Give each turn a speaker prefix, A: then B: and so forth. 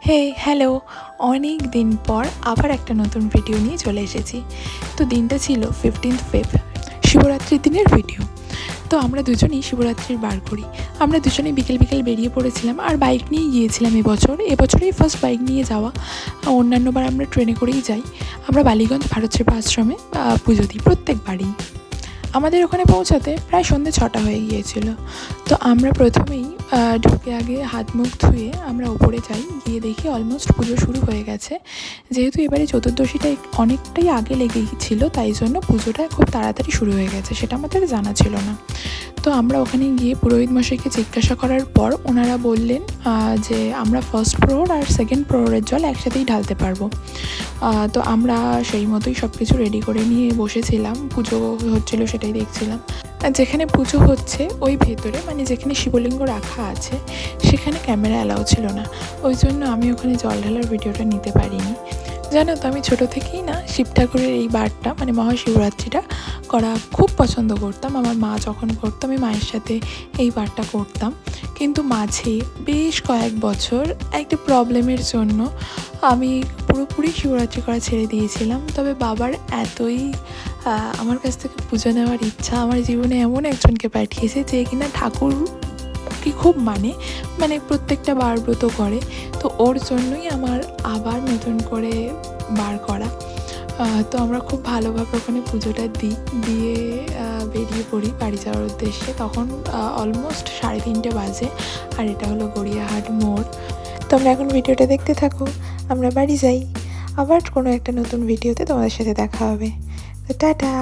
A: হে hello, অনেক দিন পর আবার একটা নতুন ভিডিও নিয়ে চলে এসেছি। তো দিনটা ছিল 15th ফেব, শিবরাত্রির দিনের ভিডিও। তো আমরা দুজনেই শিবরাত্রির বার করি। আমরা দুজনেই বিকেল বিকেল বেরিয়ে পড়েছিলাম আর বাইক নিয়ে গিয়েছিলাম এবছরেই ফার্স্ট বাইক নিয়ে যাওয়া। অন্যান্যবার আমরা ট্রেনে করেই যাই। আমরা বালিগঞ্জ ভারত সেবা আশ্রমে পুজো দিই প্রত্যেকবারই। আমাদের ওখানে পৌঁছাতে প্রায় সন্ধ্যে 6টা হয়ে গিয়েছিল। তো আমরা প্রথমেই ঢুকে আগে হাত মুখ ধুয়ে আমরা ওপরে যাই, গিয়ে দেখি অলমোস্ট পুজো শুরু হয়ে গেছে। যেহেতু এবারে চতুর্দশীটা অনেকটাই আগে লেগে গিয়েছিল, তাই জন্য পুজোটা খুব তাড়াতাড়ি শুরু হয়ে গেছে, সেটা আমাদের জানা ছিল না। তো আমরা ওখানে গিয়ে পুরোহিত মশাইকে জিজ্ঞাসা করার পর ওনারা বললেন যে আমরা ফার্স্ট প্রহর আর সেকেন্ড প্রহরের জল একসাথেই ঢালতে পারবো। তো আমরা সেই মতোই সব কিছু রেডি করে নিয়ে বসেছিলাম, পুজো হচ্ছিল সেটাই দেখছিলাম। যেখানে পুজো হচ্ছে ওই ভেতরে, মানে যেখানে শিবলিঙ্গ রাখা আছে সেখানে ক্যামেরা অ্যালাউ ছিল না, ওই জন্য আমি ওখানে জল ঢালার ভিডিওটা নিতে পারিনি। জানো তো, আমি ছোটো থেকেই না শিব ঠাকুরের এই বারটা মানে মহাশিবরাত্রিটা করা খুব পছন্দ করতাম। আমার মা যখন করতো আমি মায়ের সাথে এই বারটা করতাম, কিন্তু মাঝে বেশ কয়েক বছর একটা প্রবলেমের জন্য আমি পুরোপুরি শিবরাত্রি করা ছেড়ে দিয়েছিলাম। তবে বাবার এতই আমার কাছ থেকে পুজো নেওয়ার ইচ্ছা, আমার জীবনে এমন একজনকে পাঠিয়েছে যে কিনা ঠাকুরকে খুব মানে প্রত্যেকটা বার ব্রত করে। তো ওর জন্যই আমার আবার নতুন করে বার করা। তো আমরা খুব ভালোভাবে ওখানে পুজোটা দিয়ে বেরিয়ে পড়ি বাড়ি যাওয়ার উদ্দেশ্যে। তখন অলমোস্ট 3:30 বাজে, আর এটা হলো গড়িয়াহাট মোড়। তোমরা এখন ভিডিওটা দেখতে থাকো, আমরা বাড়ি যাই। আবার কোনো একটা নতুন ভিডিওতে তোমাদের সাথে দেখা হবে। তো টাটা।